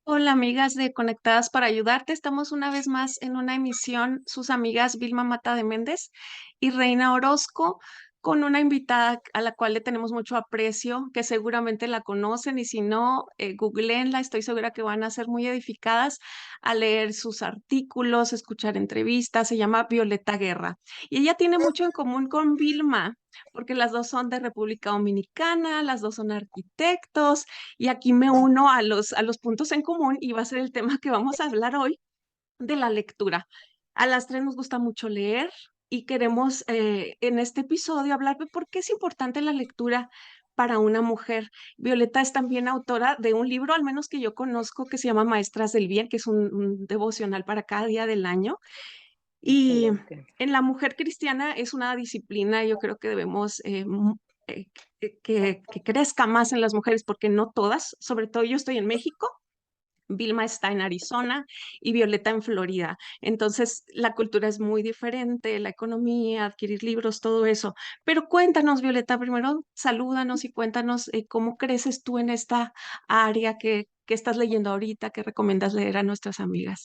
Hola amigas de Conectadas para Ayudarte. Estamos una vez más en una emisión, sus amigas Vilma Mata de Méndez y Reina Orozco, con una invitada a la cual le tenemos mucho aprecio, que seguramente la conocen y si no, googleenla, estoy segura que van a ser muy edificadas a leer sus artículos, escuchar entrevistas. Se llama Violeta Guerra y ella tiene mucho en común con Vilma, porque las dos son de República Dominicana, las dos son arquitectos y aquí me uno a los puntos en común y va a ser el tema que vamos a hablar hoy de la lectura. A las tres nos gusta mucho leer y queremos en este episodio hablar de por qué es importante la lectura para una mujer. Violeta es también autora de un libro, al menos que yo conozco, que se llama Maestras del Bien, que es un devocional para cada día del año. Y Excelente. en la mujer cristiana es una disciplina, yo creo que debemos que crezca más en las mujeres, porque no todas, sobre todo yo estoy en México, Vilma está en Arizona y Violeta en Florida. Entonces, la cultura es muy diferente, la economía, adquirir libros, todo eso. Pero cuéntanos, Violeta, primero salúdanos y cuéntanos cómo creces tú en esta área que estás leyendo ahorita, que recomiendas leer a nuestras amigas.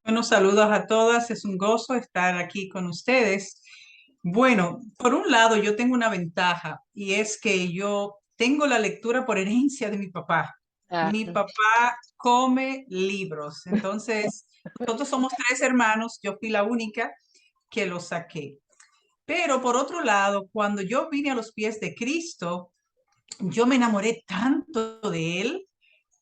Bueno, saludos a todas, es un gozo estar aquí con ustedes. Bueno, por un lado yo tengo una ventaja y es que yo tengo la lectura por herencia de mi papá. Ah, Mi papá come libros, entonces nosotros somos tres hermanos, yo fui la única que lo saqué. Pero por otro lado, cuando yo vine a los pies de Cristo, yo me enamoré tanto de él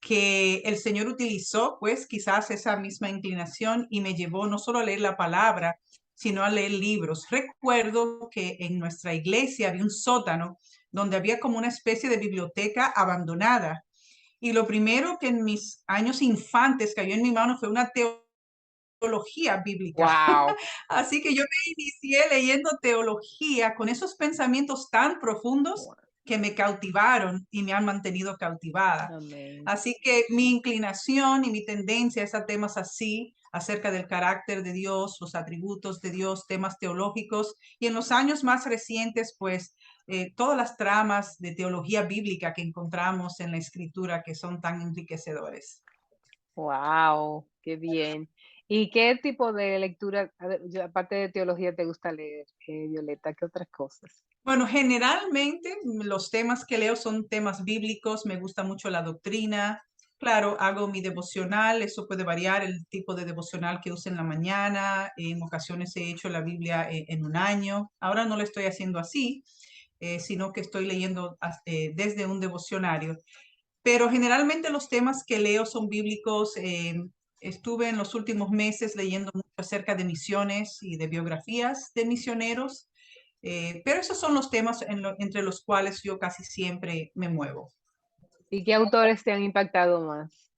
que el Señor utilizó, pues quizás esa misma inclinación y me llevó no solo a leer la palabra, sino a leer libros. Recuerdo que en nuestra iglesia había un sótano donde había como una especie de biblioteca abandonada. Y lo primero que en mis años infantes cayó en mi mano fue una teología bíblica. wow. Así que yo me inicié leyendo teología con esos pensamientos tan profundos que me cautivaron y me han mantenido cautivada. Amén. Así que mi inclinación y mi tendencia es a temas así, acerca del carácter de Dios, los atributos de Dios, temas teológicos. Y en los años más recientes, pues, todas las tramas de teología bíblica que encontramos en la escritura que son tan enriquecedores. Wow, qué bien. ¿Y qué tipo de lectura, aparte de teología, te gusta leer, Violeta? ¿Qué otras cosas? Bueno, generalmente los temas que leo son temas bíblicos, me gusta mucho la doctrina. Claro, hago mi devocional, eso puede variar el tipo de devocional que use en la mañana. En ocasiones he hecho la Biblia en un año. Ahora no lo estoy haciendo así, sino que estoy leyendo desde un devocionario. Pero generalmente los temas que leo son bíblicos. Estuve en los últimos meses leyendo mucho acerca de misiones y de biografías de misioneros. Pero esos son los temas entre los cuales yo casi siempre me muevo. ¿Y qué autores te han impactado más?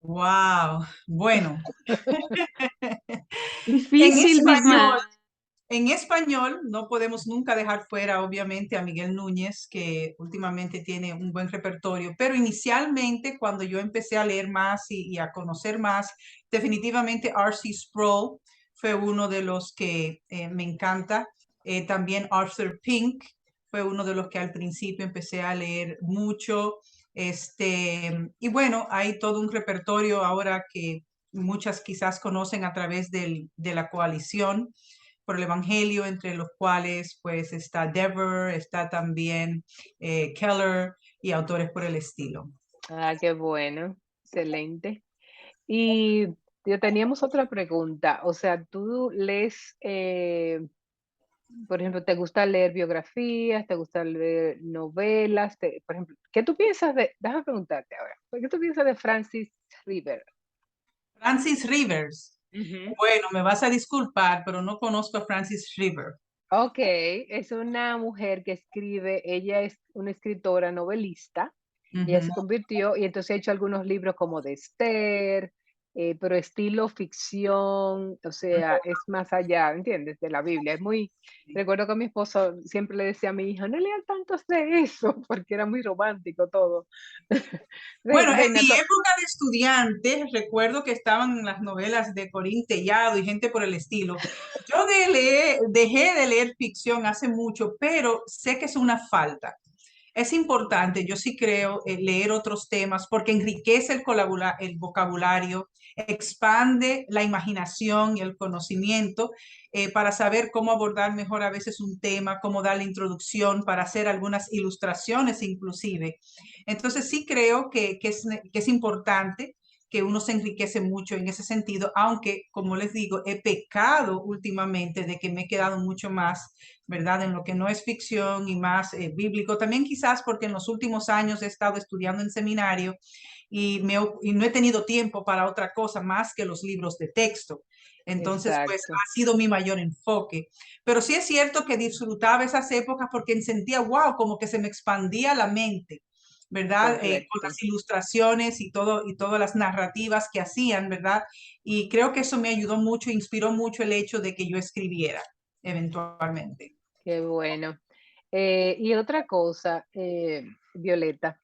Wow, bueno, en Difícil, Vilma. español, en español no podemos nunca dejar fuera, obviamente, a Miguel Núñez, que últimamente tiene un buen repertorio, pero inicialmente cuando yo empecé a leer más y a conocer más, definitivamente R.C. Sproul fue uno de los que me encanta. También Arthur Pink fue uno de los que al principio empecé a leer mucho. Y bueno, hay todo un repertorio ahora que muchas quizás conocen a través de la coalición por el Evangelio, entre los cuales pues está Dever, está también Keller y autores por el estilo. Ah, qué bueno, excelente. Y teníamos otra pregunta, o sea, tú lees, por ejemplo, ¿te gusta leer biografías? ¿Te gusta leer novelas? Por ejemplo, ¿qué tú piensas déjame preguntarte ahora, ¿qué tú piensas de Francis River? Francis Rivers. Ujú. Bueno, me vas a disculpar, pero no conozco a Francis River. Okey, es una mujer que escribe, ella es una escritora novelista, ella Ujú. se convirtió y entonces ha hecho algunos libros como de Esther, pero estilo ficción, o sea, es más allá, ¿entiendes? De la Biblia, es muy recuerdo que mi esposo siempre le decía a mi hija: "No leas tantos de eso", porque era muy romántico todo. Bueno, en Reina, mi época de estudiante, recuerdo que estaban las novelas de Corín Tellado y gente por el estilo. Yo dejé de leer ficción hace mucho, pero sé que es una falta. Es importante, yo sí creo, leer otros temas porque enriquece el vocabulario, expande la imaginación y el conocimiento para saber cómo abordar mejor a veces un tema, cómo dar la introducción, para hacer algunas ilustraciones inclusive. Entonces sí creo que es importante que uno se enriquece mucho en ese sentido, aunque, como les digo, he pecado últimamente de que me he quedado mucho más, ¿verdad?, en lo que no es ficción y más bíblico. También quizás porque en los últimos años he estado estudiando en seminario y no he tenido tiempo para otra cosa más que los libros de texto. Entonces, pues Exacto, ha sido mi mayor enfoque. Pero sí es cierto que disfrutaba esas épocas porque sentía, wow, como que se me expandía la mente, ¿verdad? Con correcto. las ilustraciones y todas las narrativas que hacían, ¿verdad? Y creo que eso me ayudó mucho, inspiró mucho el hecho de que yo escribiera eventualmente. Qué bueno. Y otra cosa, Violeta,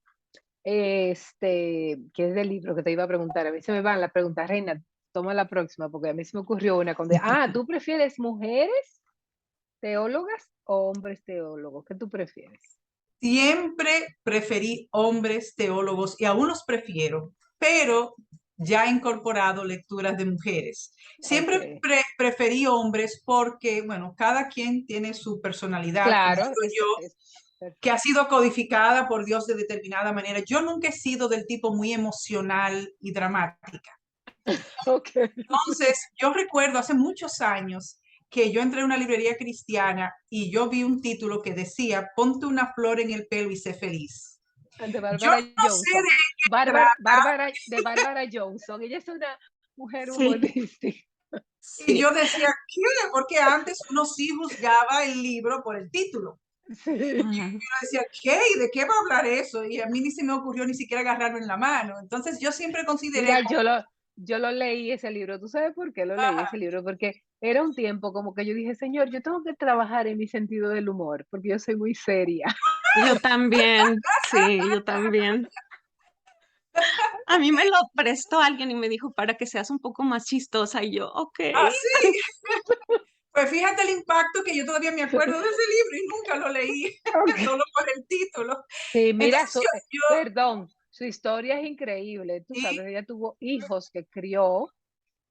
que es del libro que te iba a preguntar. A mí se me van las preguntas, Reina, toma la próxima, porque a mí se me ocurrió una ¿tú prefieres mujeres teólogas o hombres teólogos? ¿Qué tú prefieres? Siempre preferí hombres teólogos y aún los prefiero, pero ya he incorporado lecturas de mujeres. Ok, Siempre preferí hombres porque, bueno, cada quien tiene su personalidad, como claro, digo yo, es que ha perfecto. sido codificada por Dios de determinada manera. Yo nunca he sido del tipo muy emocional y dramática. Ok. Entonces, yo recuerdo hace muchos años que yo entré a una librería cristiana y yo vi un título que decía, ponte una flor en el pelo y sé feliz. De Yo Bárbara no sé Johnson. de qué trata De Bárbara Johnson. Ella es una mujer Sí, humorística. y sí. yo decía, ¿qué? Porque antes uno sí juzgaba el libro por el título. Sí. Ujú. Yo decía, ¿qué? ¿Y de qué va a hablar eso? Y a mí ni se me ocurrió ni siquiera agarrarlo en la mano. Entonces yo siempre consideré Mira, como, yo lo leí ese libro. ¿Tú sabes por qué lo leí ajá, ese libro? Porque era un tiempo como que yo dije, Señor, yo tengo que trabajar en mi sentido del humor, porque yo soy muy seria. Yo también, sí, yo también. A mí me lo prestó alguien y me dijo para que seas un poco más chistosa y yo, ok. así. Pues fíjate el impacto que yo todavía me acuerdo de ese libro y nunca lo leí, Ok. solo por el título. Sí, mira, Entonces perdón, su historia es increíble. Tú y sabes, ella tuvo hijos que crió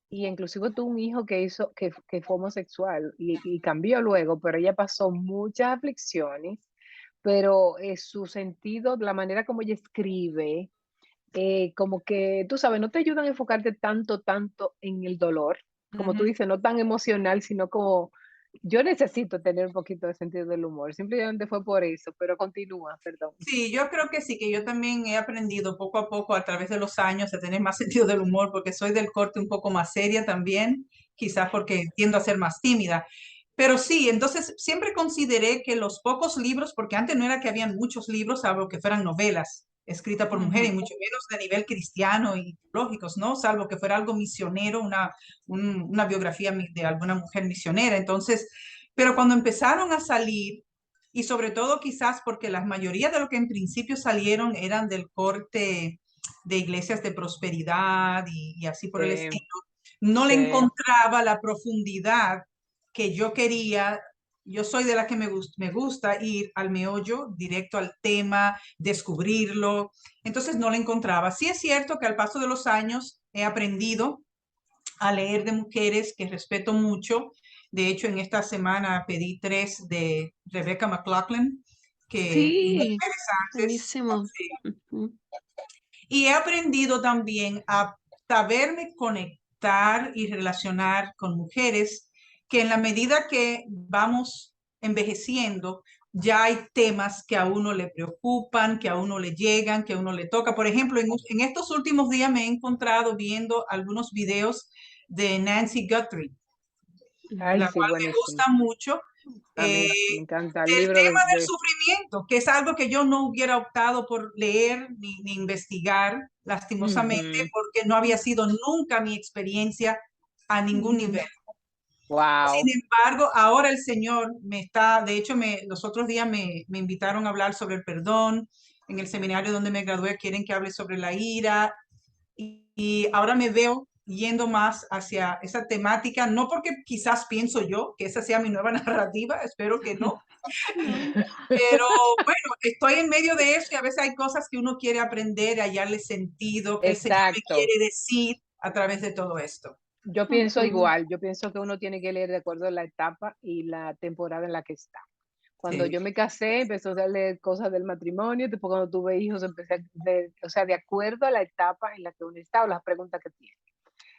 y inclusive tuvo un hijo que fue homosexual y cambió luego, pero ella pasó muchas aflicciones, pero su sentido, la manera como ella escribe, como que, tú sabes, no te ayudan a enfocarte tanto en el dolor, como tú ujú. dices, no tan emocional, sino como yo necesito tener un poquito de sentido del humor. Simplemente fue por eso, pero continúa, perdón. Sí, yo creo que sí, que yo también he aprendido poco a poco a través de los años a tener más sentido del humor, porque soy del corte un poco más seria también, quizás porque tiendo a ser más tímida. Pero sí, entonces siempre consideré que los pocos libros, porque antes no era que habían muchos libros, salvo que fueran novelas escritas por mujeres, y Ujú. mucho menos de nivel cristiano y lógicos, ¿no? Salvo que fuera algo misionero, una biografía de alguna mujer misionera. Entonces, pero cuando empezaron a salir y sobre todo quizás porque la mayoría de lo que en principio salieron eran del corte de iglesias de prosperidad y así por el Sí, estilo, no le sí. encontraba la profundidad que yo quería. Yo soy de la que me gusta ir al meollo, directo al tema, descubrirlo. Entonces no le encontraba. Sí es cierto que al paso de los años he aprendido a leer de mujeres que respeto mucho. De hecho, en esta semana pedí 3 de Rebecca McLaughlin, que muy Sí, interesantes. buenísimo. Sí. Ujú. Y he aprendido también a saberme conectar y relacionar con mujeres que en la medida que vamos envejeciendo, ya hay temas que a uno le preocupan, que a uno le llegan, que a uno le toca. Por ejemplo, en estos últimos días me he encontrado viendo algunos videos de Nancy Guthrie, Ay, la Ujú. sí, cual me buenísimo. gusta mucho, A mí eh, me encanta el del libro tema del de sufrimiento, que es algo que yo no hubiera optado por leer ni investigar, lastimosamente, Ujú. porque no había sido nunca mi experiencia a ningún Ujú. nivel. Sin Wow. embargo, ahora el Señor de hecho, los otros días me invitaron a hablar sobre el perdón. En el seminario donde me gradué quieren que hable sobre la ira y ahora me veo yendo más hacia esa temática, no porque quizás pienso yo que esa sea mi nueva narrativa, espero que no, No. pero bueno, estoy en medio de eso y a veces hay cosas que uno quiere aprender, hallarle sentido, que el Señor me Exacto. quiere decir a través de todo esto. Yo pienso Ujú. igual, yo pienso que uno tiene que leer de acuerdo a la etapa y la temporada en la que está. Cuando Sí, yo me casé, empecé a leer cosas del matrimonio, después cuando tuve hijos empecé a leer, o sea, de acuerdo a la etapa en la que uno está o las preguntas que tiene.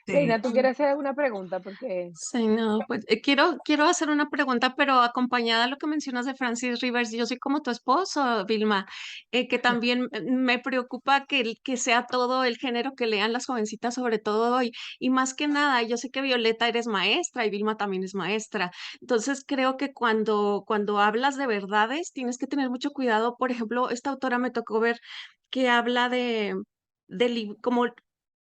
sí. Reina, ¿tú quieres hacer alguna pregunta? Porque, Sí, no, pues quiero hacer una pregunta, pero acompañada a lo que mencionas de Francis Rivers. Yo soy como tu esposo, Vilma, que también me preocupa que sea todo el género que lean las jovencitas, sobre todo hoy. Y más que nada, yo sé que Violeta eres maestra y Vilma también es maestra. Entonces creo que cuando hablas de verdades, tienes que tener mucho cuidado. Por ejemplo, esta autora me tocó ver que habla como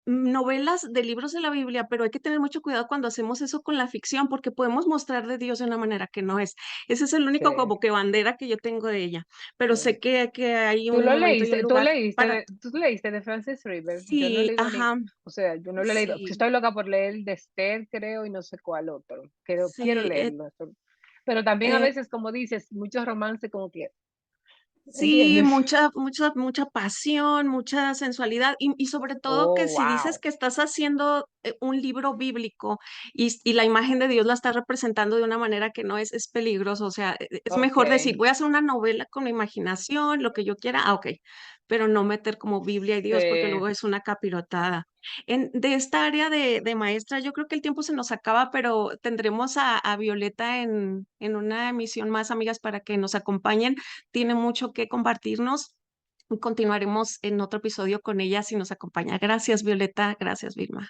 novelas de libros de la Biblia, pero hay que tener mucho cuidado cuando hacemos eso con la ficción, porque podemos mostrar de Dios de una manera que no es. Ese es el único sí, como que bandera que yo tengo de ella, pero sí. sé que hay un momento y un Tú lugar leíste para... tú leíste de Francis River. Yo no he Sí, leído ni, ajá, o sea, yo no lo he leído. sí, Estoy loca por leer el de Esther, creo, y no sé cuál otro. Quiero sí, leerlo. Pero también a eh, veces, como dices, muchos romances como que, sí, ¿entiendes? mucha pasión, mucha sensualidad y sobre todo que Oh, si dices wow. que estás haciendo un libro bíblico y la imagen de Dios la estás representando de una manera que no es peligroso, o sea, es mejor decir, Okay. voy a hacer una novela con la imaginación, lo que yo quiera, ok, pero no meter como Biblia y Dios porque Sí. luego es una capirotada. De esta área de maestra, yo creo que el tiempo se nos acaba, pero tendremos a Violeta en una emisión más, amigas, para que nos acompañen. Tiene mucho que compartirnos y continuaremos en otro episodio con ella si nos acompaña. Gracias, Violeta. Gracias, Vilma.